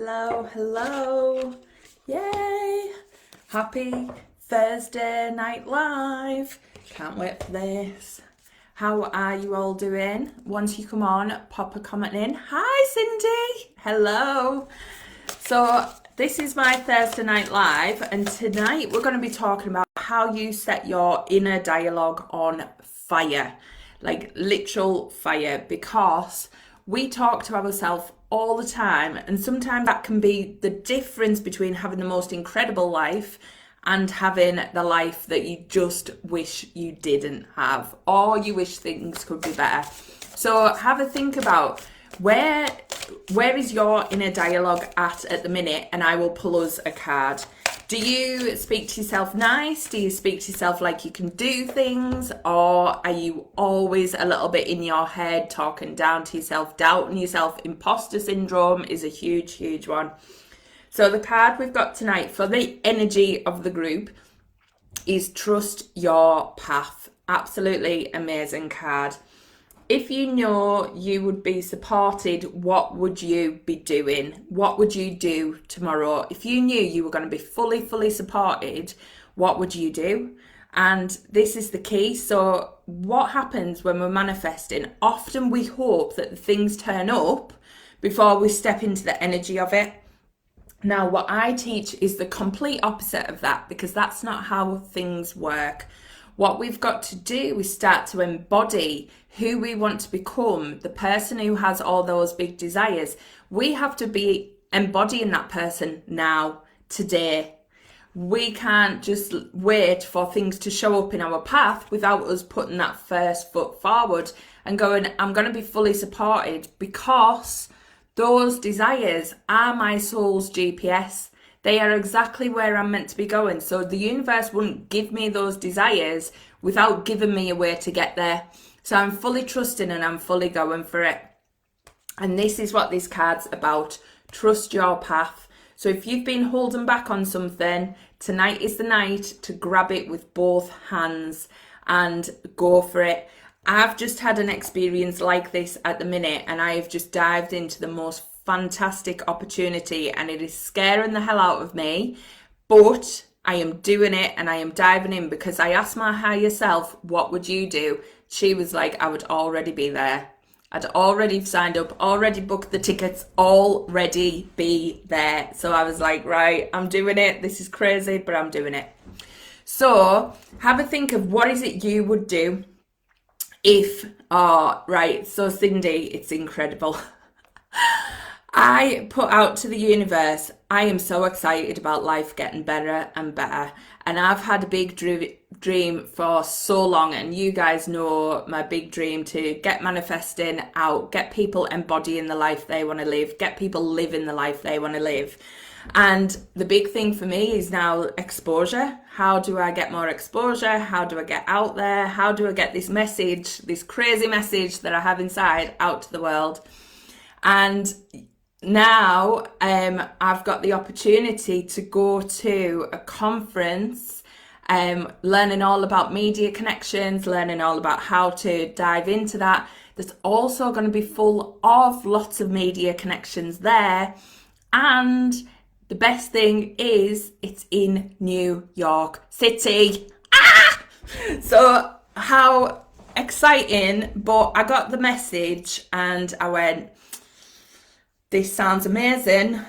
Hello, hello. Yay. Happy Thursday night live. Can't wait for this. How are you all doing? Once you come on, pop a comment in. Hi, Cindy. Hello. So this is my Thursday night live, and tonight we're going to be talking about how you set your inner dialogue on fire, like literal fire, because we talk to ourselves all the time, and sometimes that can be the difference between having the most incredible life and having the life that you just wish you didn't have, or you wish things could be better. So have a think about where is your inner dialogue at the minute, and I will pull us a card. Do you speak to yourself nice? Do you speak to yourself like you can do things? Or are you always a little bit in your head, talking down to yourself, doubting yourself? Imposter syndrome is a huge, huge one. So the card we've got tonight for the energy of the group is Trust Your Path. Absolutely amazing card. If you know you would be supported, what would you be doing? What would you do tomorrow? If you knew you were going to be fully supported, what would you do? And this is the key. So what happens when we're manifesting? Often we hope that the things turn up before we step into the energy of it. Now, what I teach is the complete opposite of that, because that's not how things work. What we've got to do is start to embody who we want to become, the person who has all those big desires. We have to be embodying that person now, today. We can't just wait for things to show up in our path without us putting that first foot forward and going, I'm going to be fully supported, because those desires are my soul's GPS. They are exactly where I'm meant to be going. So the universe wouldn't give me those desires without giving me a way to get there. So I'm fully trusting and I'm fully going for it. And this is what this card's about. Trust your path. So if you've been holding back on something, tonight is the night to grab it with both hands and go for it. I've just had an experience like this at the minute, and I have just dived into the most fantastic opportunity, and it is scaring the hell out of me, but I am doing it and I am diving in, because I asked my higher self, what would you do? She was like, I would already be there. I'd already signed up, already booked the tickets, already be there. So I was like, right, I'm doing it. This is crazy, but I'm doing it. So have a think of what is it you would do if, right, so Cindy, it's incredible. I put out to the universe, I am so excited about life getting better and better. And I've had a big dream for so long. And you guys know my big dream to get manifesting out, get people embodying the life they want to live, get people living the life they want to live. And the big thing for me is now exposure. How do I get more exposure? How do I get out there? How do I get this message, this crazy message that I have inside, out to the world? And now I've got the opportunity to go to a conference, learning all about media connections, learning all about how to dive into that. There's also going to be full of lots of media connections there. And the best thing is it's in New York City. So how exciting. But I got the message and I went, this sounds amazing.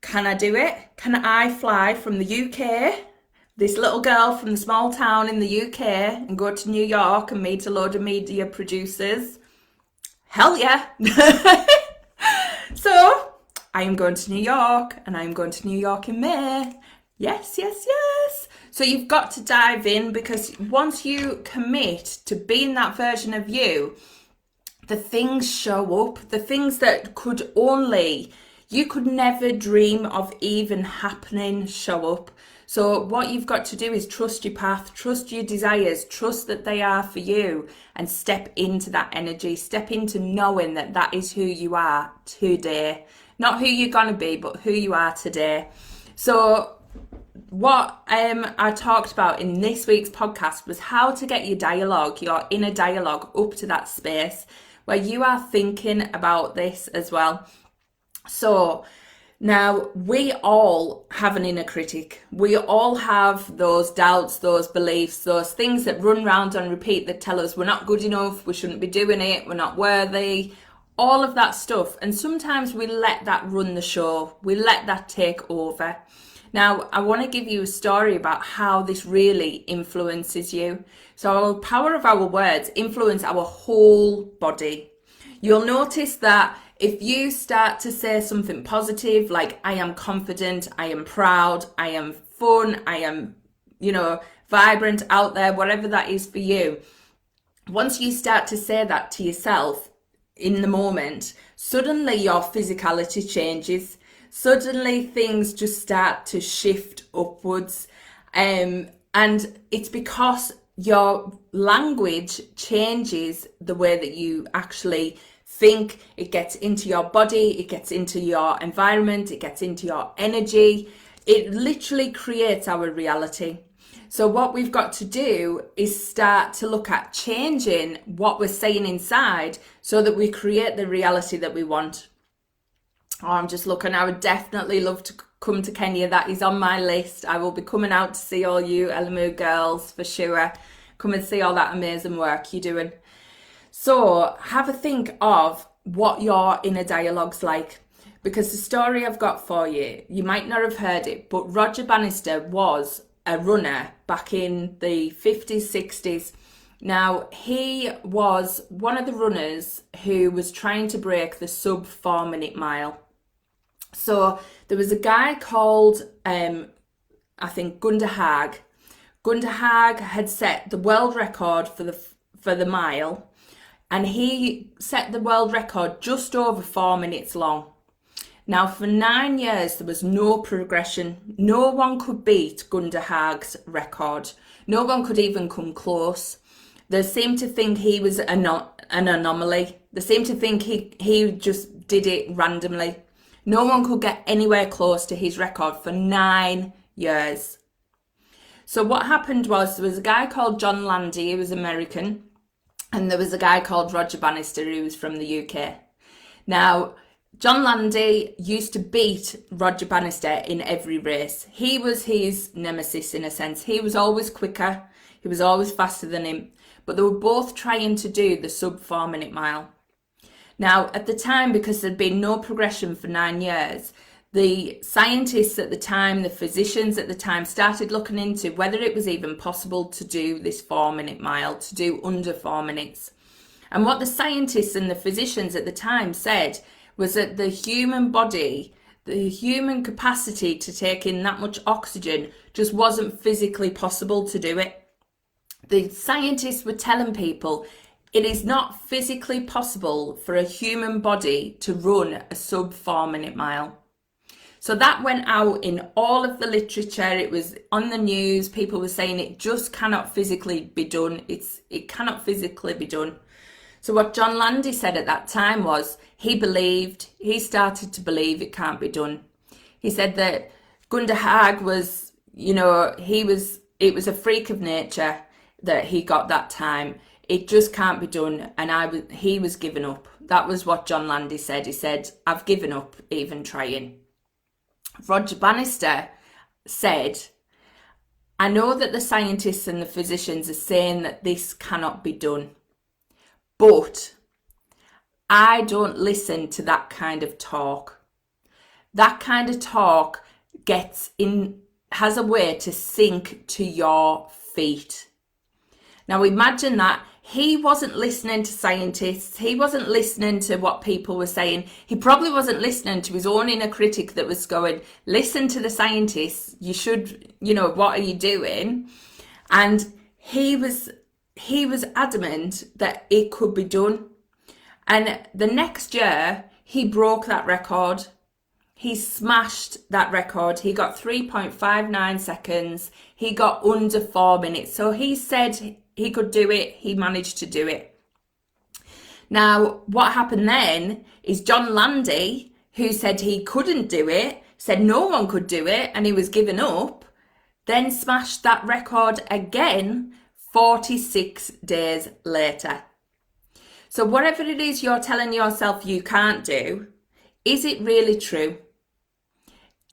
Can I do it? Can I fly from the UK, this little girl from the small town in the UK, and go to New York and meet a load of media producers? Hell yeah. So I am going to New York, and I am going to New York in May. Yes. So you've got to dive in, because once you commit to being that version of you, the things show up, the things that you could never dream of even happening show up. So what you've got to do is trust your path, trust your desires, trust that they are for you, and step into that energy, step into knowing that that is who you are today. Not who you're going to be, but who you are today. So what I talked about in this week's podcast was how to get your dialogue, your inner dialogue, up to that space where you are thinking about this as well. So Now, we all have an inner critic. We all have those doubts, those beliefs, those things that run round on repeat that tell us we're not good enough, we shouldn't be doing it, we're not worthy, all of that stuff. And sometimes we let that run the show. We let that take over. Now, I want to give you a story about how this really influences you. So, the power of our words influence our whole body. You'll notice that if you start to say something positive, like I am confident, I am proud, I am fun, I am, vibrant out there, whatever that is for you, once you start to say that to yourself in the moment, suddenly your physicality changes. Suddenly things just start to shift upwards. And it's because your language changes the way that you actually think. It gets into your body, it gets into your environment, it gets into your energy. It literally creates our reality. So what we've got to do is start to look at changing what we're saying inside so that we create the reality that we want. Oh, I'm just looking. I would definitely love to come to Kenya. That is on my list. I will be coming out to see all you Elamu girls for sure. Come and see all that amazing work you're doing. So have a think of what your inner dialogue's like. Because the story I've got for you, you might not have heard it, but Roger Bannister was a runner back in the 50s, 60s. Now, he was one of the runners who was trying to break the sub 4-minute mile. So there was a guy called, I think, Gunder Haag. Gunder Haag had set the world record for the mile, and he set the world record just over 4 minutes long. Now, for 9 years, there was no progression. No one could beat Gunder Haag's record. No one could even come close. They seemed to think he was an anomaly. They seemed to think he just did it randomly. No one could get anywhere close to his record for 9 years. So what happened was there was a guy called John Landy, who was American, and there was a guy called Roger Bannister, who was from the UK. Now, John Landy used to beat Roger Bannister in every race. He was his nemesis in a sense. He was always quicker. He was always faster than him. But they were both trying to do the sub 4-minute mile. Now, at the time, because there'd been no progression for 9 years, the scientists at the time, the physicians at the time, started looking into whether it was even possible to do this 4-minute mile, to do under 4 minutes. And what the scientists and the physicians at the time said was that the human body, the human capacity to take in that much oxygen just wasn't physically possible to do it. The scientists were telling people it is not physically possible for a human body to run a sub 4-minute mile. So that went out in all of the literature. It was on the news. People were saying it just cannot physically be done. It cannot physically be done. So what John Landy said at that time was he started to believe it can't be done. He said that Gunder Haag was, it was a freak of nature that he got that time. It just can't be done. And he was giving up. That was what John Landy said. He said, I've given up even trying. Roger Bannister said, I know that the scientists and the physicians are saying that this cannot be done, but I don't listen to that kind of talk. That kind of talk has a way to sink to your feet. Now imagine that. He wasn't listening to scientists. He wasn't listening to what people were saying. He probably wasn't listening to his own inner critic that was going, listen to the scientists. You should, what are you doing? And he was adamant that it could be done. And the next year, he broke that record. He smashed that record. He got 3.59 seconds. He got under 4 minutes. So he said he could do it. He managed to do it. Now, what happened then is John Landy, who said he couldn't do it, said no one could do it, and he was giving up, then smashed that record again 46 days later. So whatever it is you're telling yourself you can't do, is it really true?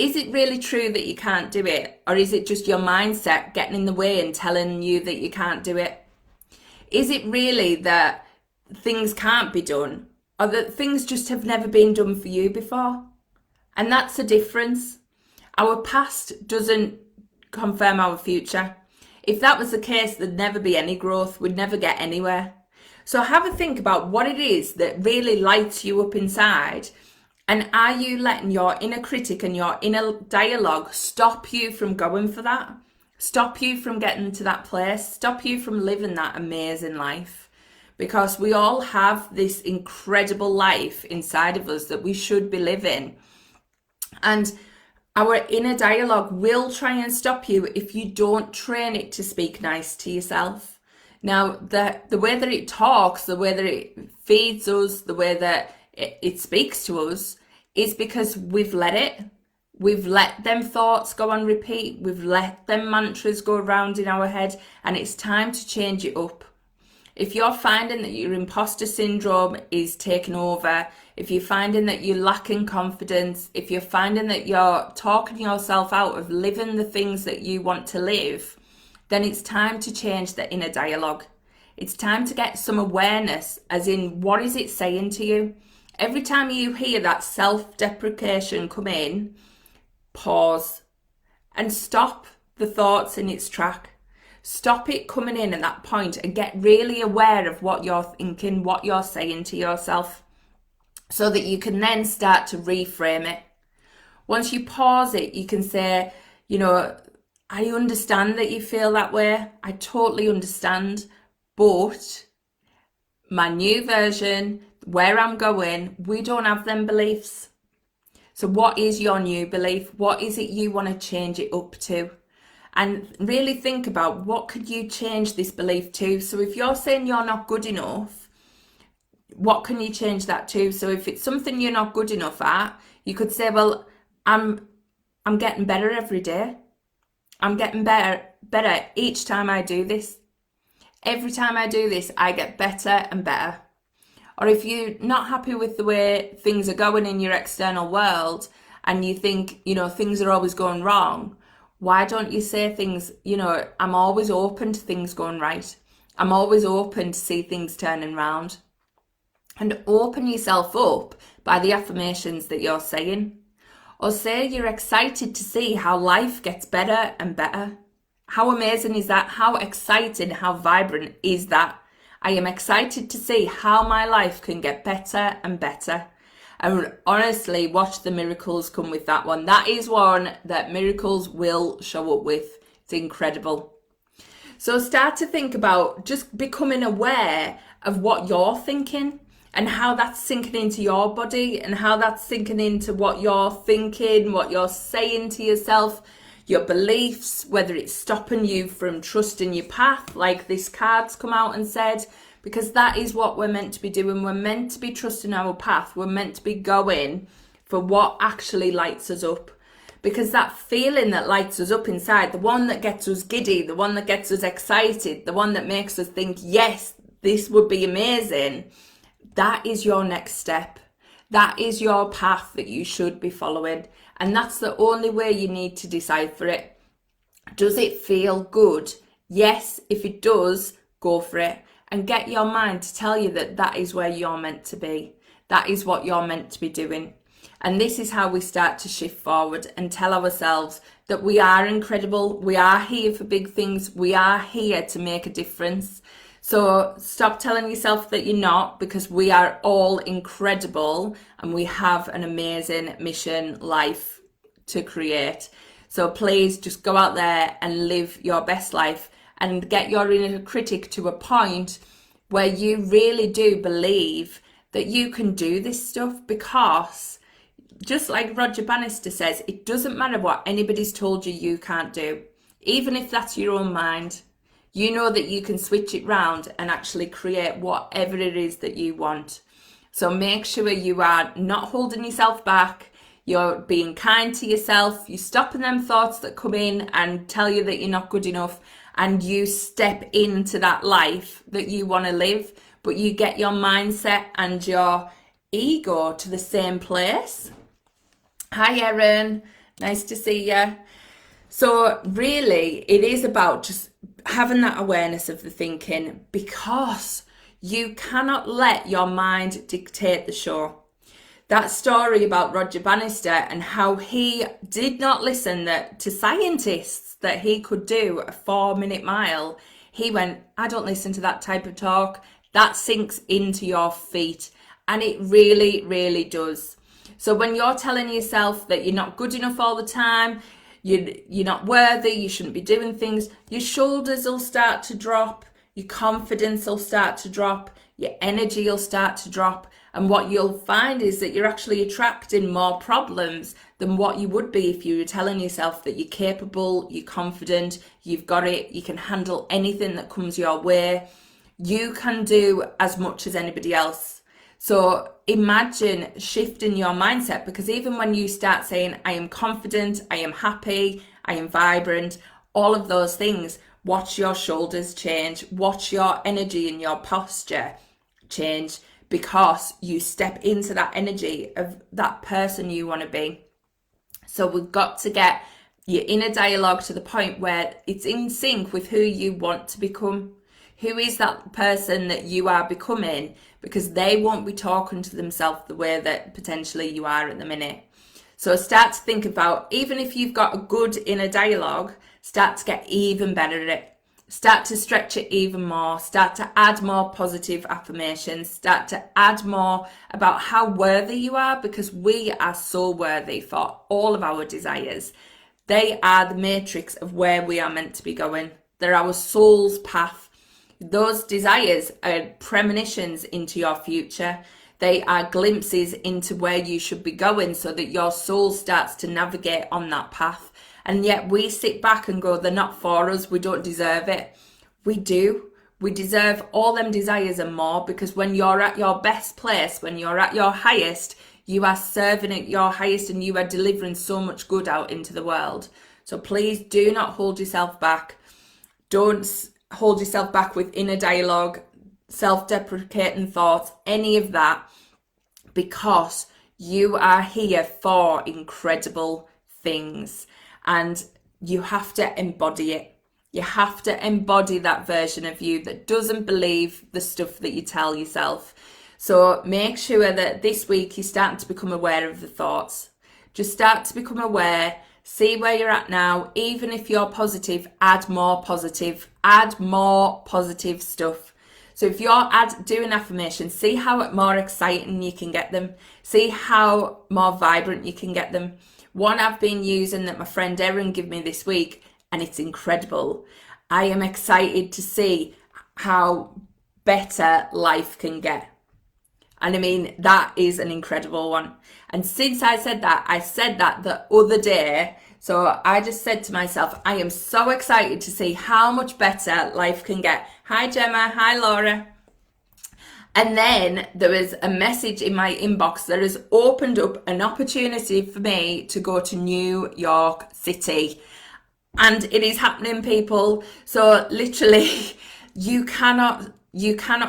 Is it really true that you can't do it? Or is it just your mindset getting in the way and telling you that you can't do it? Is it really that things can't be done, or that things just have never been done for you before? And that's the difference. Our past doesn't confirm our future. If that was the case, there'd never be any growth. We'd never get anywhere. So have a think about what it is that really lights you up inside. And are you letting your inner critic and your inner dialogue stop you from going for that? Stop you from getting to that place? Stop you from living that amazing life? Because we all have this incredible life inside of us that we should be living. And our inner dialogue will try and stop you if you don't train it to speak nice to yourself. Now, the way that it talks, the way that it feeds us, the way that it speaks to us is because we've let it. We've let them thoughts go on repeat. We've let them mantras go around in our head, and it's time to change it up. If you're finding that your imposter syndrome is taking over, if you're finding that you're lacking confidence, if you're finding that you're talking yourself out of living the things that you want to live, then it's time to change the inner dialogue. It's time to get some awareness, as in, what is it saying to you? Every time you hear that self-deprecation come in, pause and stop the thoughts in its track. Stop it coming in at that point and get really aware of what you're thinking, what you're saying to yourself, so that you can then start to reframe it. Once you pause it, you can say, I understand that you feel that way. I totally understand. But my new version, where I'm going, we don't have them beliefs. So what is your new belief? What is it you want to change it up to? And really think about, what could you change this belief to? So if you're saying you're not good enough, what can you change that to? So if it's something you're not good enough at, you could say, well, I'm getting better every day. I'm getting better each time I do this. Every time I do this, I get better and better. Or if you're not happy with the way things are going in your external world and you think, things are always going wrong, why don't you say things, I'm always open to things going right. I'm always open to see things turning round. And open yourself up by the affirmations that you're saying. Or say you're excited to see how life gets better and better. How amazing is that? How exciting, how vibrant is that? I am excited to see how my life can get better and better. And honestly, watch the miracles come with that one. That is one that miracles will show up with. It's incredible. So start to think about just becoming aware of what you're thinking and how that's sinking into your body and how that's sinking into what you're thinking, what you're saying to yourself, your beliefs, whether it's stopping you from trusting your path, like this card's come out and said, because that is what we're meant to be doing. We're meant to be trusting our path. We're meant to be going for what actually lights us up. Because that feeling that lights us up inside, the one that gets us giddy, the one that gets us excited, the one that makes us think, yes, this would be amazing, that is your next step. That is your path that you should be following. And that's the only way you need to decipher it. Does it feel good? Yes, if it does, go for it. And get your mind to tell you that that is where you're meant to be. That is what you're meant to be doing. And this is how we start to shift forward and tell ourselves that we are incredible. We are here for big things. We are here to make a difference. So stop telling yourself that you're not, because we are all incredible and we have an amazing mission life to create. So please just go out there and live your best life and get your inner critic to a point where you really do believe that you can do this stuff, because just like Roger Bannister says, it doesn't matter what anybody's told you you can't do. Even if that's your own mind, you know that you can switch it round and actually create whatever it is that you want. So make sure you are not holding yourself back. You're being kind to yourself. You're stopping them thoughts that come in and tell you that you're not good enough. And you step into that life that you want to live. But you get your mindset and your ego to the same place. Hi, Erin. Nice to see you. So really, it is about just having that awareness of the thinking, because you cannot let your mind dictate the show. That story about Roger Bannister and how he did not listen to scientists that he could do a 4-minute mile. He went, I don't listen to that type of talk. That sinks into your feet. And it really, really does. So when you're telling yourself that you're not good enough all the time, you're not worthy, you shouldn't be doing things, your shoulders will start to drop, your confidence will start to drop, your energy will start to drop. And what you'll find is that you're actually attracting more problems than what you would be if you were telling yourself that you're capable, you're confident, you've got it, you can handle anything that comes your way. You can do as much as anybody else. So imagine shifting your mindset, because even when you start saying, I am confident, I am happy, I am vibrant, all of those things, watch your shoulders change, watch your energy and your posture change, because you step into that energy of that person you want to be. So we've got to get your inner dialogue to the point where it's in sync with who you want to become. Who is that person that you are becoming? Because they won't be talking to themselves the way that potentially you are at the minute. So start to think about, even if you've got a good inner dialogue, start to get even better at it. Start to stretch it even more. Start to add more positive affirmations. Start to add more about how worthy you are, because we are so worthy for all of our desires. They are the matrix of where we are meant to be going. They're our soul's path. Those desires are premonitions into your future. They are glimpses into where you should be going, so that your soul starts to navigate on that path. And yet we sit back and go, they're not for us, we don't deserve it. We do. We deserve all them desires and more, because when you're at your best place, when you're at your highest, you are serving at your highest and you are delivering so much good out into the world. So please do not hold yourself back. Don't hold yourself back with inner dialogue, self-deprecating thoughts, any of that, because you are here for incredible things. And you have to embody it. You have to embody that version of you that doesn't believe the stuff that you tell yourself. So make sure that this week you're starting to become aware of the thoughts. Just start to become aware. See where you're at now. Even if you're positive, add more positive. Add more positive stuff. So if you're doing affirmations, see how more exciting you can get them. See how more vibrant you can get them. One I've been using that my friend Erin gave me this week, and it's incredible. I am excited to see how better life can get. And I mean, that is an incredible one. And since I said that the other day. So I just said to myself, I am so excited to see how much better life can get. Hi, Gemma. Hi, Laura. And then there was a message in my inbox that has opened up an opportunity for me to go to New York City. And it is happening, people. So literally, you cannot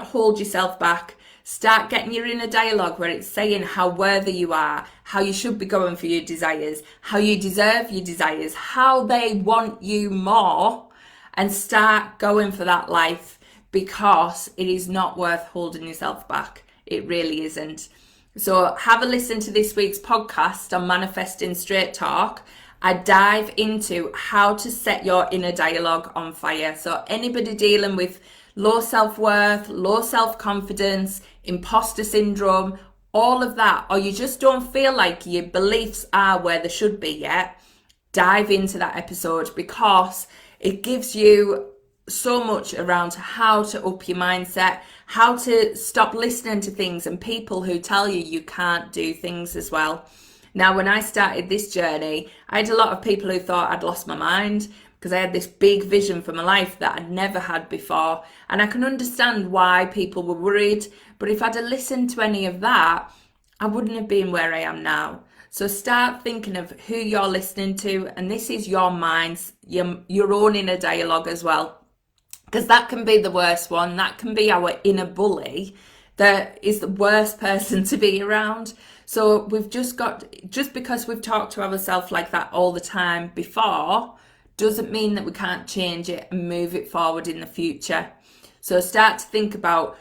hold yourself back. Start getting your inner dialogue where it's saying how worthy you are, how you should be going for your desires, how you deserve your desires, how they want you more, and start going for that life, because it is not worth holding yourself back. It really isn't. So have a listen to this week's podcast on Manifesting Straight Talk. I dive into how to set your inner dialogue on fire. So anybody dealing with low self-worth, low self-confidence, imposter syndrome, all of that, or you just don't feel like your beliefs are where they should be yet, dive into that episode, because it gives you so much around how to up your mindset, how to stop listening to things and people who tell you you can't do things as well. Now, when I started this journey, I had a lot of people who thought I'd lost my mind, because I had this big vision for my life that I'd never had before. And I can understand why people were worried. But if I'd have listened to any of that, I wouldn't have been where I am now. So start thinking of who you're listening to. And this is your mind's, your own inner dialogue as well. Because that can be the worst one. That can be our inner bully that is the worst person to be around. So we've just because we've talked to ourselves like that all the time before, doesn't mean that we can't change it and move it forward in the future. So start to think about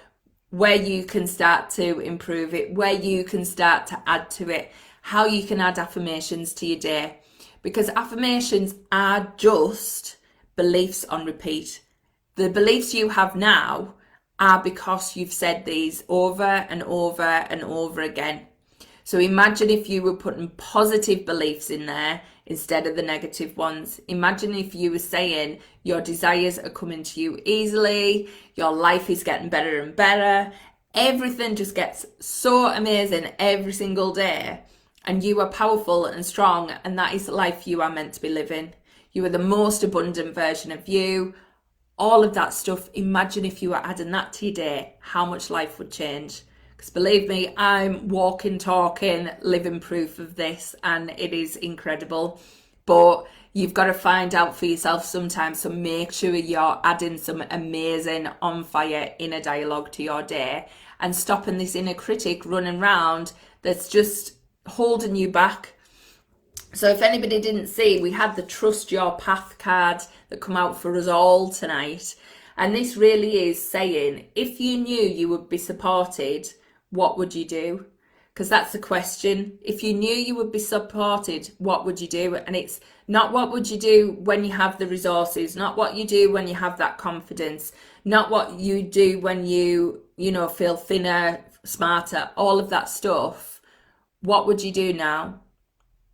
where you can start to improve it, where you can start to add to it, how you can add affirmations to your day. Because affirmations are just beliefs on repeat. The beliefs you have now are because you've said these over and over and over again. So imagine if you were putting positive beliefs in there instead of the negative ones. Imagine if you were saying your desires are coming to you easily, your life is getting better and better, everything just gets so amazing every single day, and you are powerful and strong, and that is the life you are meant to be living. You are the most abundant version of you. All of that stuff, imagine if you were adding that to your day, how much life would change. Because believe me, I'm walking, talking, living proof of this, and it is incredible. But you've got to find out for yourself sometimes, so make sure you're adding some amazing on fire inner dialogue to your day and stopping this inner critic running around that's just holding you back. So if anybody didn't see, we had the Trust Your Path card that come out for us all tonight. And this really is saying, if you knew you would be supported, what would you do? Because that's the question. If you knew you would be supported, what would you do? And it's not what would you do when you have the resources, not what you do when you have that confidence, not what you do when you feel thinner, smarter, all of that stuff. What would you do now?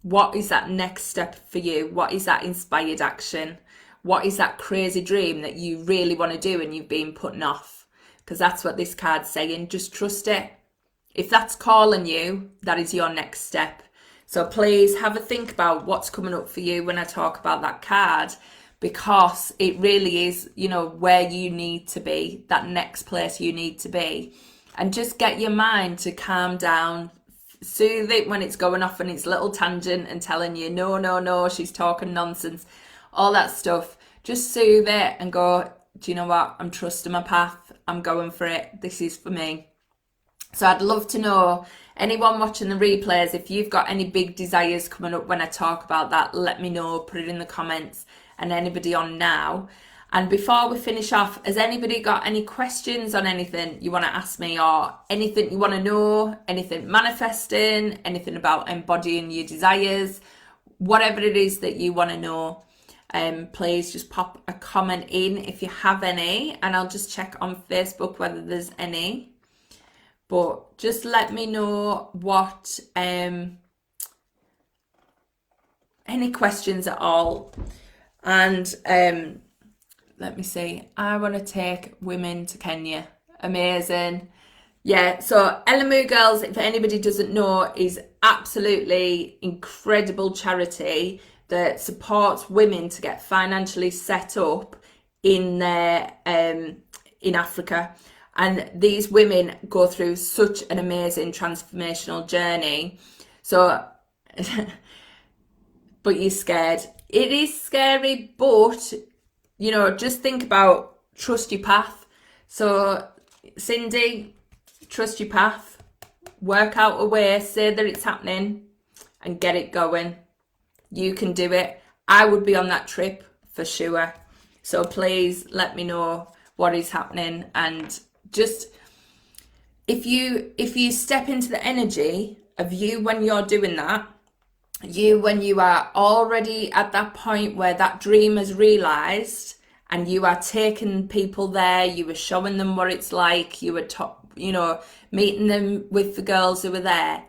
What is that next step for you? What is that inspired action? What is that crazy dream that you really want to do and you've been putting off? Because that's what this card's saying. Just trust it. If that's calling you, that is your next step. So please have a think about what's coming up for you when I talk about that card, because it really is, where you need to be, that next place you need to be. And just get your mind to calm down, soothe it when it's going off on its little tangent and telling you, no, she's talking nonsense, all that stuff. Just soothe it and go, do you know what? I'm trusting my path. I'm going for it. This is for me. So I'd love to know, anyone watching the replays, if you've got any big desires coming up when I talk about that, let me know, put it in the comments, and anybody on now. And before we finish off, has anybody got any questions on anything you want to ask me, or anything you want to know, anything manifesting, anything about embodying your desires, whatever it is that you want to know, please just pop a comment in if you have any, and I'll just check on Facebook whether there's any. But just let me know what, any questions at all. And let me see. I want to take women to Kenya. Amazing. Yeah, so Elamu Girls, if anybody doesn't know, is absolutely incredible charity that supports women to get financially set up in their in Africa. And these women go through such an amazing transformational journey. So, but you're scared. It is scary, but, just think about trust your path. So, Cindy, trust your path. Work out a way, say that it's happening, and get it going. You can do it. I would be on that trip for sure. So please let me know what is happening, and just if you step into the energy of you when you're doing that, you when you are already at that point where that dream is realized and you are taking people there, you were showing them what it's like, you were meeting them with the girls who were there.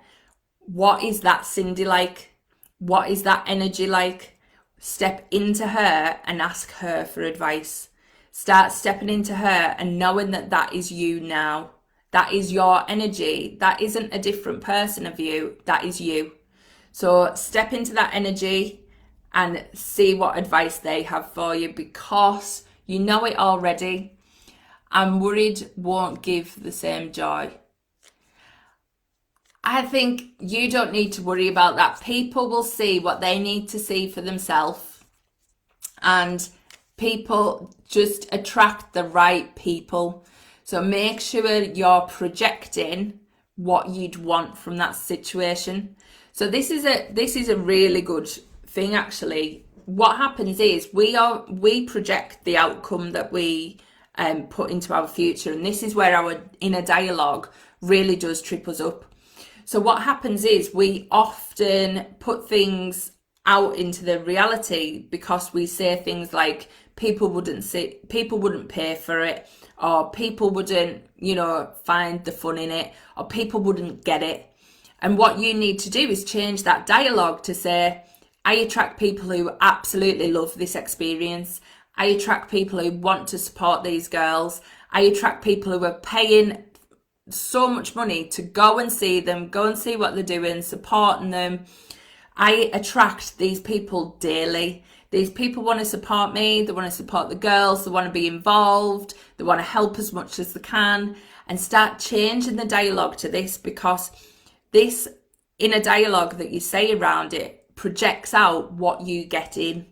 What is that Cindy like? What is that energy like? Step into her and ask her for advice. Start stepping into her and knowing that that is you now. That is your energy. That isn't a different person of you. That is you. So step into that energy and see what advice they have for you, because you know it already. I'm worried won't give the same joy. I think you don't need to worry about that. People will see what they need to see for themselves, and people just attract the right people. So make sure you're projecting what you'd want from that situation. So this is a really good thing, actually. What happens is we project the outcome that we put into our future, and this is where our inner dialogue really does trip us up. So what happens is we often put things out into the reality because we say things like people wouldn't pay for it, or people wouldn't, find the fun in it, or people wouldn't get it. And what you need to do is change that dialogue to say, I attract people who absolutely love this experience. I attract people who want to support these girls. I attract people who are paying so much money to go and see them, go and see what they're doing, supporting them. I attract these people daily. These people want to support me, they want to support the girls, they want to be involved, they want to help as much as they can, and start changing the dialogue to this, because this inner dialogue that you say around it projects out what you get in.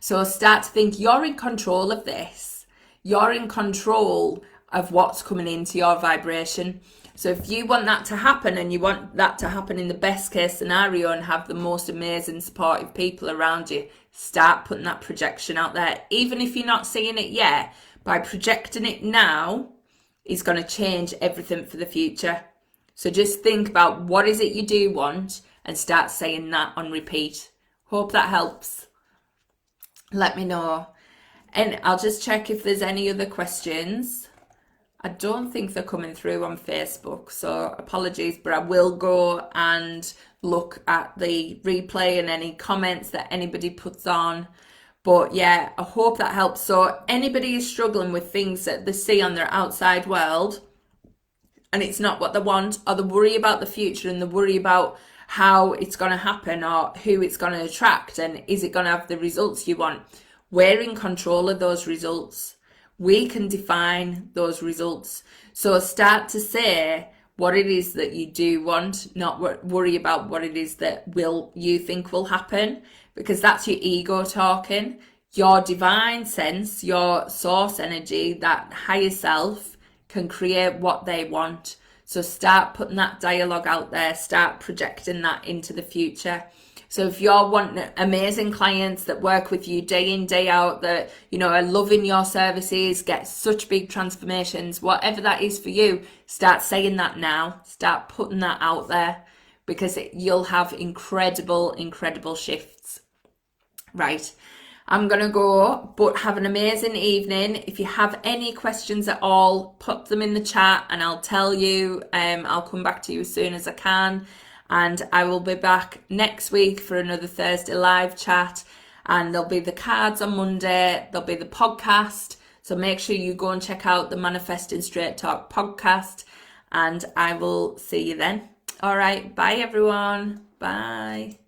So start to think you're in control of this. You're in control of what's coming into your vibration. So if you want that to happen, and you want that to happen in the best case scenario and have the most amazing supportive people around you, start putting that projection out there. Even if you're not seeing it yet, by projecting it now is going to change everything for the future. So just think about what is it you do want and start saying that on repeat. Hope that helps. Let me know. And I'll just check if there's any other questions. I don't think they're coming through on Facebook, so apologies, but I will go and look at the replay and any comments that anybody puts on. But yeah, I hope that helps. So anybody is struggling with things that they see on their outside world and it's not what they want, or they worry about the future and they worry about how it's going to happen or who it's going to attract and is it going to have the results you want. We're in control of those results. We can define those results. So start to say what it is that you do want, not worry about what it is that you think will happen, because that's your ego talking. Your divine sense, your source energy, that higher self can create what they want. So start putting that dialogue out there, start projecting that into the future. So if you're wanting amazing clients that work with you day in, day out, that, are loving your services, get such big transformations, whatever that is for you, start saying that now. Start putting that out there, because you'll have incredible, incredible shifts. Right. I'm going to go, but have an amazing evening. If you have any questions at all, put them in the chat and I'll tell you. I'll come back to you as soon as I can. And I will be back next week for another Thursday live chat. And there'll be the cards on Monday. There'll be the podcast. So make sure you go and check out the Manifesting Straight Talk podcast. And I will see you then. All right. Bye, everyone. Bye.